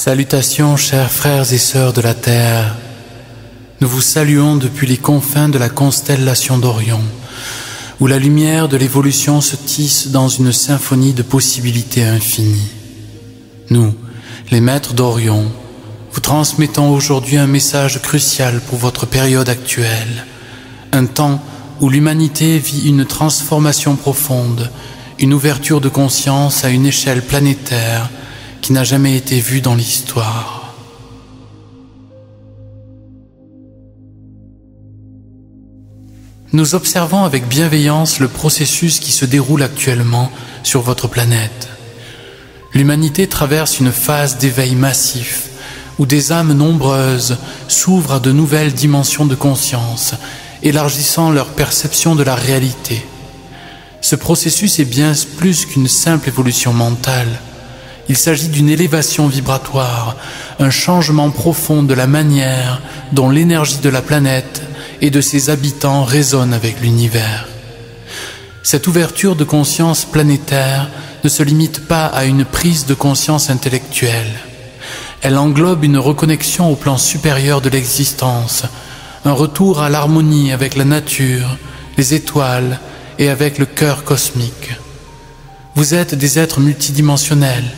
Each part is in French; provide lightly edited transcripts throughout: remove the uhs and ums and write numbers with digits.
Salutations, chers frères et sœurs de la Terre. Nous vous saluons depuis les confins de la constellation d'Orion, où la lumière de l'évolution se tisse dans une symphonie de possibilités infinies. Nous, les maîtres d'Orion, vous transmettons aujourd'hui un message crucial pour votre période actuelle, un temps où l'humanité vit une transformation profonde, une ouverture de conscience à une échelle planétaire qui n'a jamais été vue dans l'histoire. Nous observons avec bienveillance le processus qui se déroule actuellement sur votre planète. L'humanité traverse une phase d'éveil massif où des âmes nombreuses s'ouvrent à de nouvelles dimensions de conscience, élargissant leur perception de la réalité. Ce processus est bien plus qu'une simple évolution mentale. Il s'agit d'une élévation vibratoire, un changement profond de la manière dont l'énergie de la planète et de ses habitants résonne avec l'univers. Cette ouverture de conscience planétaire ne se limite pas à une prise de conscience intellectuelle. Elle englobe une reconnexion au plan supérieur de l'existence, un retour à l'harmonie avec la nature, les étoiles et avec le cœur cosmique. Vous êtes des êtres multidimensionnels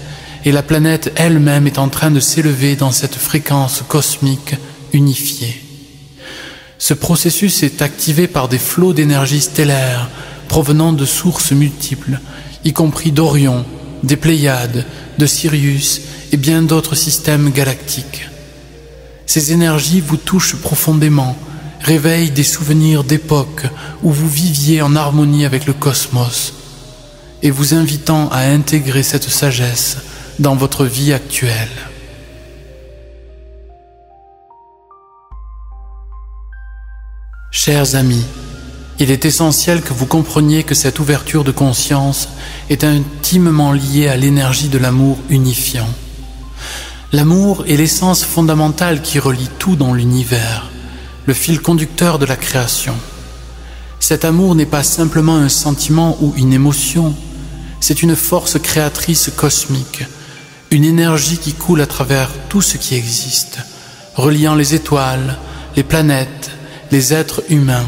et la planète elle-même est en train de s'élever dans cette fréquence cosmique unifiée. Ce processus est activé par des flots d'énergie stellaire provenant de sources multiples, y compris d'Orion, des Pléiades, de Sirius et bien d'autres systèmes galactiques. Ces énergies vous touchent profondément, réveillent des souvenirs d'époques où vous viviez en harmonie avec le cosmos et vous invitant à intégrer cette sagesse dans votre vie actuelle. Chers amis, il est essentiel que vous compreniez que cette ouverture de conscience est intimement liée à l'énergie de l'amour unifiant. L'amour est l'essence fondamentale qui relie tout dans l'univers, le fil conducteur de la création. Cet amour n'est pas simplement un sentiment ou une émotion, c'est une force créatrice cosmique, une énergie qui coule à travers tout ce qui existe, reliant les étoiles, les planètes, les êtres humains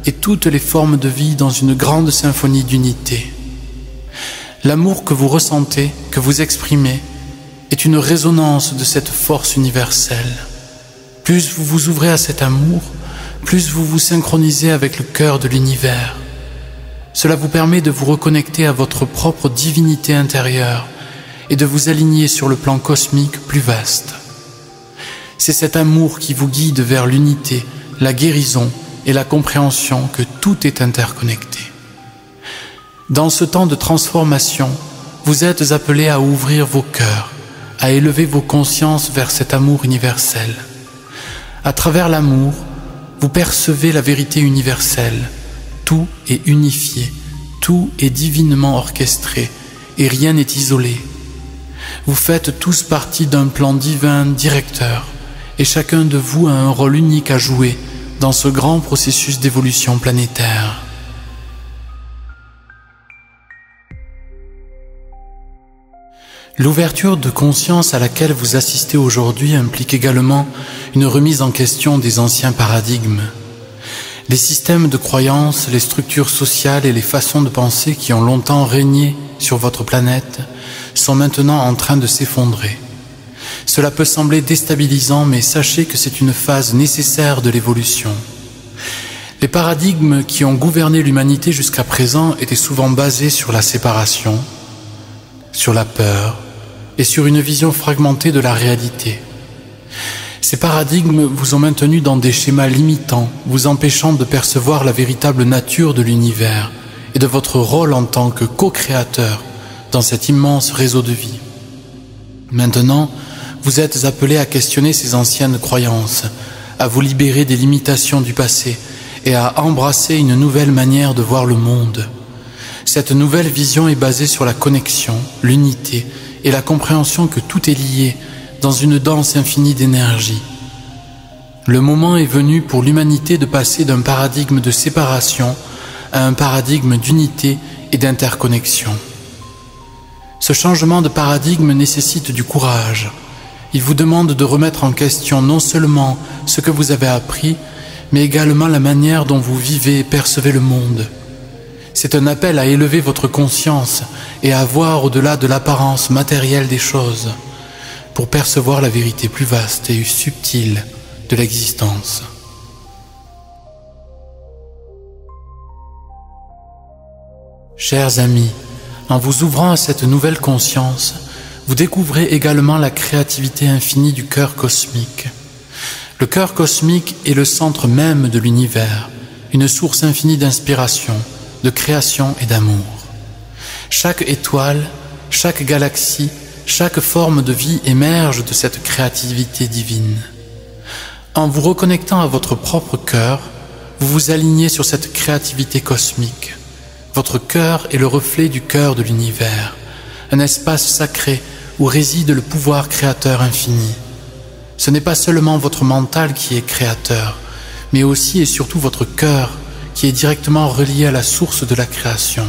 et toutes les formes de vie dans une grande symphonie d'unité. L'amour que vous ressentez, que vous exprimez, est une résonance de cette force universelle. Plus vous vous ouvrez à cet amour, plus vous vous synchronisez avec le cœur de l'univers. Cela vous permet de vous reconnecter à votre propre divinité intérieure et de vous aligner sur le plan cosmique plus vaste. C'est cet amour qui vous guide vers l'unité, la guérison et la compréhension que tout est interconnecté. Dans ce temps de transformation, vous êtes appelés à ouvrir vos cœurs, à élever vos consciences vers cet amour universel. À travers l'amour, vous percevez la vérité universelle. Tout est unifié, tout est divinement orchestré et rien n'est isolé. Vous faites tous partie d'un plan divin directeur et chacun de vous a un rôle unique à jouer dans ce grand processus d'évolution planétaire. L'ouverture de conscience à laquelle vous assistez aujourd'hui implique également une remise en question des anciens paradigmes. Les systèmes de croyances, les structures sociales et les façons de penser qui ont longtemps régné sur votre planète sont maintenant en train de s'effondrer. Cela peut sembler déstabilisant, mais sachez que c'est une phase nécessaire de l'évolution. Les paradigmes qui ont gouverné l'humanité jusqu'à présent étaient souvent basés sur la séparation, sur la peur et sur une vision fragmentée de la réalité. Ces paradigmes vous ont maintenu dans des schémas limitants, vous empêchant de percevoir la véritable nature de l'univers et de votre rôle en tant que co-créateur dans cet immense réseau de vie. Maintenant, vous êtes appelés à questionner ces anciennes croyances, à vous libérer des limitations du passé et à embrasser une nouvelle manière de voir le monde. Cette nouvelle vision est basée sur la connexion, l'unité et la compréhension que tout est lié dans une danse infinie d'énergie. Le moment est venu pour l'humanité de passer d'un paradigme de séparation à un paradigme d'unité et d'interconnexion. Ce changement de paradigme nécessite du courage. Il vous demande de remettre en question non seulement ce que vous avez appris, mais également la manière dont vous vivez et percevez le monde. C'est un appel à élever votre conscience et à voir au-delà de l'apparence matérielle des choses, pour percevoir la vérité plus vaste et subtile de l'existence. Chers amis, en vous ouvrant à cette nouvelle conscience, vous découvrez également la créativité infinie du cœur cosmique. Le cœur cosmique est le centre même de l'univers, une source infinie d'inspiration, de création et d'amour. Chaque étoile, chaque galaxie, chaque forme de vie émerge de cette créativité divine. En vous reconnectant à votre propre cœur, vous vous alignez sur cette créativité cosmique. Votre cœur est le reflet du cœur de l'univers, un espace sacré où réside le pouvoir créateur infini. Ce n'est pas seulement votre mental qui est créateur, mais aussi et surtout votre cœur qui est directement relié à la source de la création.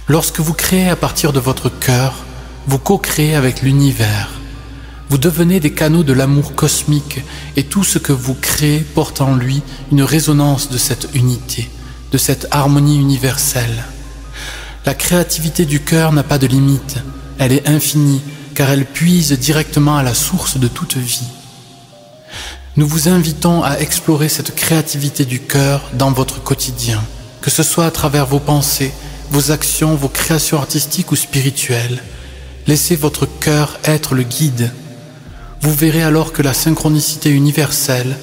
Lorsque vous créez à partir de votre cœur, vous co-créez avec l'univers. Vous devenez des canaux de l'amour cosmique et tout ce que vous créez porte en lui une résonance de cette unité, de cette harmonie universelle. La créativité du cœur n'a pas de limite, elle est infinie car elle puise directement à la source de toute vie. Nous vous invitons à explorer cette créativité du cœur dans votre quotidien, que ce soit à travers vos pensées, vos actions, vos créations artistiques ou spirituelles. Laissez votre cœur être le guide. Vous verrez alors que la synchronicité universelle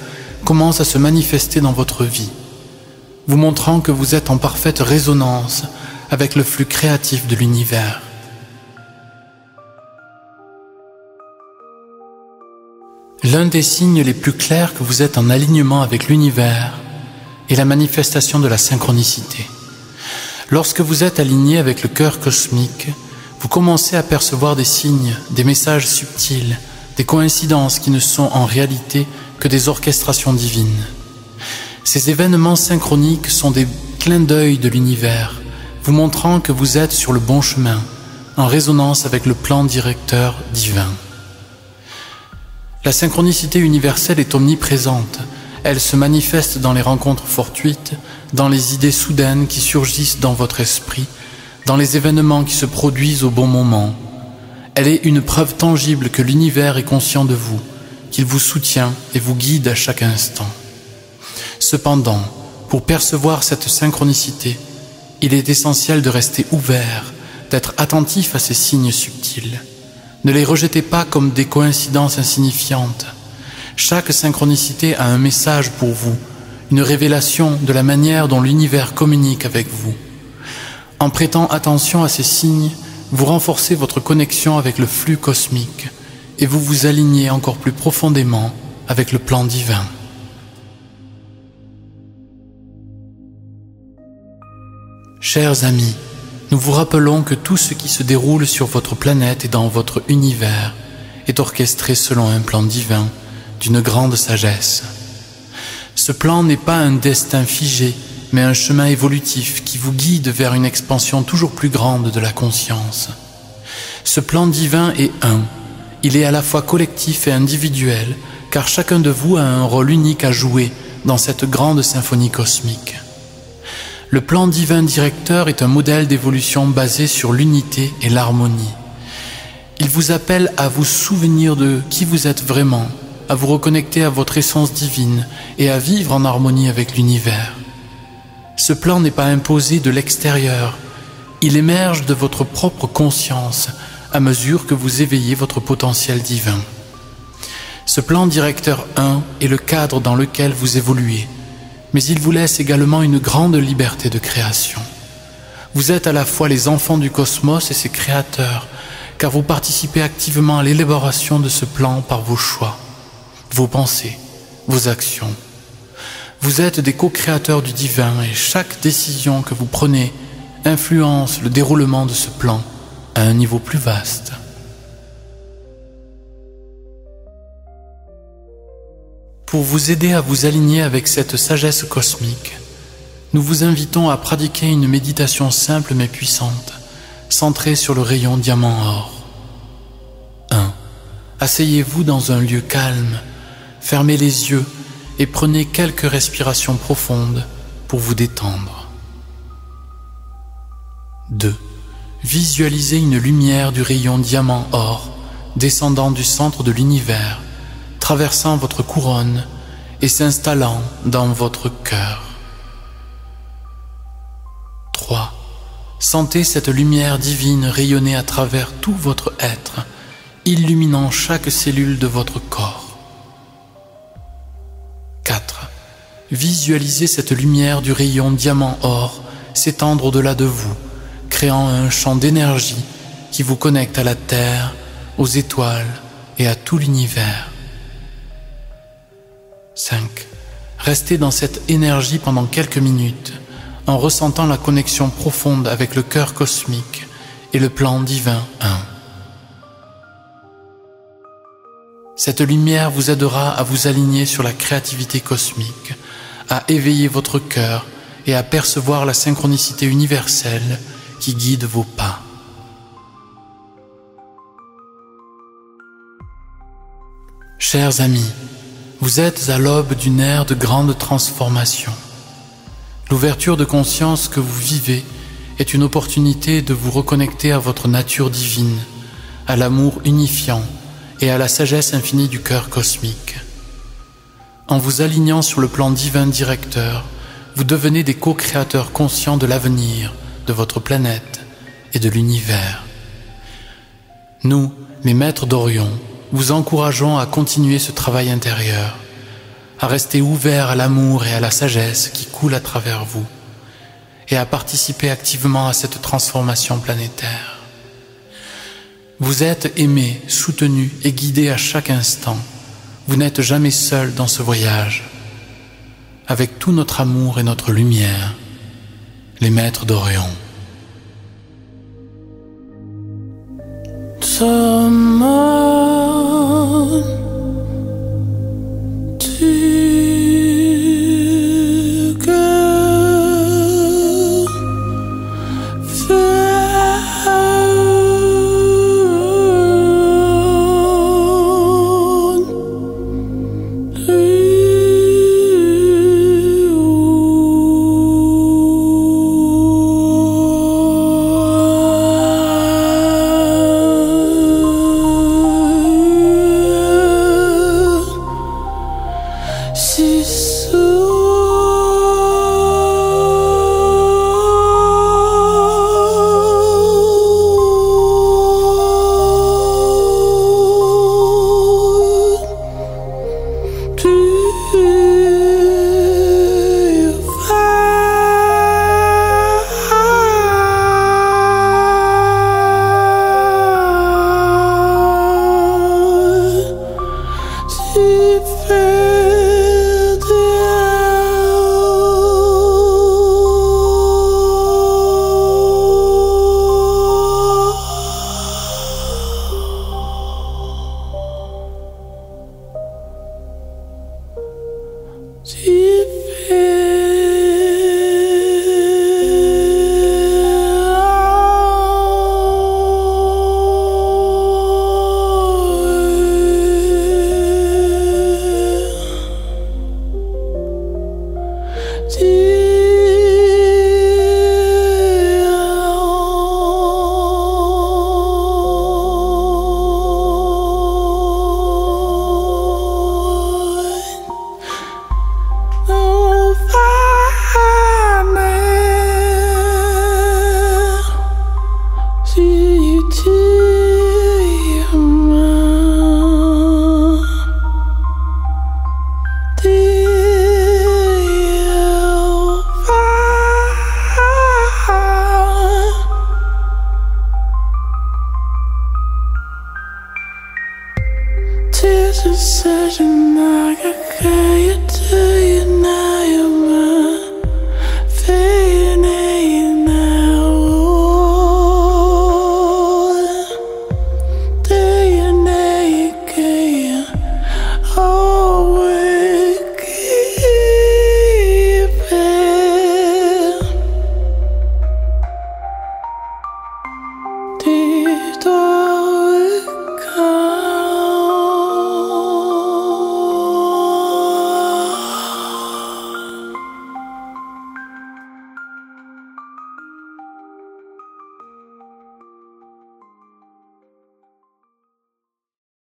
commence à se manifester dans votre vie, vous montrant que vous êtes en parfaite résonance avec le flux créatif de l'univers. L'un des signes les plus clairs que vous êtes en alignement avec l'univers est la manifestation de la synchronicité. Lorsque vous êtes aligné avec le cœur cosmique, vous commencez à percevoir des signes, des messages subtils, des coïncidences qui ne sont en réalité que des orchestrations divines. Ces événements synchroniques sont des clins d'œil de l'univers, vous montrant que vous êtes sur le bon chemin, en résonance avec le plan directeur divin. La synchronicité universelle est omniprésente. Elle se manifeste dans les rencontres fortuites, dans les idées soudaines qui surgissent dans votre esprit, dans les événements qui se produisent au bon moment. Elle est une preuve tangible que l'univers est conscient de vous, qu'il vous soutient et vous guide à chaque instant. Cependant, pour percevoir cette synchronicité, il est essentiel de rester ouvert, d'être attentif à ces signes subtils. Ne les rejetez pas comme des coïncidences insignifiantes. Chaque synchronicité a un message pour vous, une révélation de la manière dont l'univers communique avec vous. En prêtant attention à ces signes, vous renforcez votre connexion avec le flux cosmique et vous vous alignez encore plus profondément avec le plan divin. Chers amis, nous vous rappelons que tout ce qui se déroule sur votre planète et dans votre univers est orchestré selon un plan divin d'une grande sagesse. Ce plan n'est pas un destin figé, mais un chemin évolutif qui vous guide vers une expansion toujours plus grande de la conscience. Ce plan divin est un. Il est à la fois collectif et individuel, car chacun de vous a un rôle unique à jouer dans cette grande symphonie cosmique. Le plan divin directeur est un modèle d'évolution basé sur l'unité et l'harmonie. Il vous appelle à vous souvenir de qui vous êtes vraiment, à vous reconnecter à votre essence divine et à vivre en harmonie avec l'univers. Ce plan n'est pas imposé de l'extérieur, il émerge de votre propre conscience à mesure que vous éveillez votre potentiel divin. Ce plan directeur 1 est le cadre dans lequel vous évoluez, mais il vous laisse également une grande liberté de création. Vous êtes à la fois les enfants du cosmos et ses créateurs, car vous participez activement à l'élaboration de ce plan par vos choix, vos pensées, vos actions. Vous êtes des co-créateurs du divin et chaque décision que vous prenez influence le déroulement de ce plan à un niveau plus vaste. Pour vous aider à vous aligner avec cette sagesse cosmique, nous vous invitons à pratiquer une méditation simple mais puissante, centrée sur le rayon diamant-or. 1. Asseyez-vous dans un lieu calme, fermez les yeux et prenez quelques respirations profondes pour vous détendre. 2. Visualisez une lumière du rayon diamant-or descendant du centre de l'univers, traversant votre couronne et s'installant dans votre cœur. 3. Sentez cette lumière divine rayonner à travers tout votre être, illuminant chaque cellule de votre corps. 4. Visualisez cette lumière du rayon diamant-or s'étendre au-delà de vous, créant un champ d'énergie qui vous connecte à la Terre, aux étoiles et à tout l'univers. 5. Restez dans cette énergie pendant quelques minutes en ressentant la connexion profonde avec le cœur cosmique et le plan divin 1. Cette lumière vous aidera à vous aligner sur la créativité cosmique, à éveiller votre cœur et à percevoir la synchronicité universelle qui guide vos pas. Chers amis, vous êtes à l'aube d'une ère de grande transformation. L'ouverture de conscience que vous vivez est une opportunité de vous reconnecter à votre nature divine, à l'amour unifiant et à la sagesse infinie du cœur cosmique. En vous alignant sur le plan divin directeur, vous devenez des co-créateurs conscients de l'avenir, de votre planète et de l'univers. Nous, les maîtres d'Orion, vous encourageons à continuer ce travail intérieur, à rester ouverts à l'amour et à la sagesse qui coulent à travers vous, et à participer activement à cette transformation planétaire. Vous êtes aimés, soutenus et guidés à chaque instant. Vous n'êtes jamais seuls dans ce voyage. Avec tout notre amour et notre lumière, les maîtres d'Orion. Somos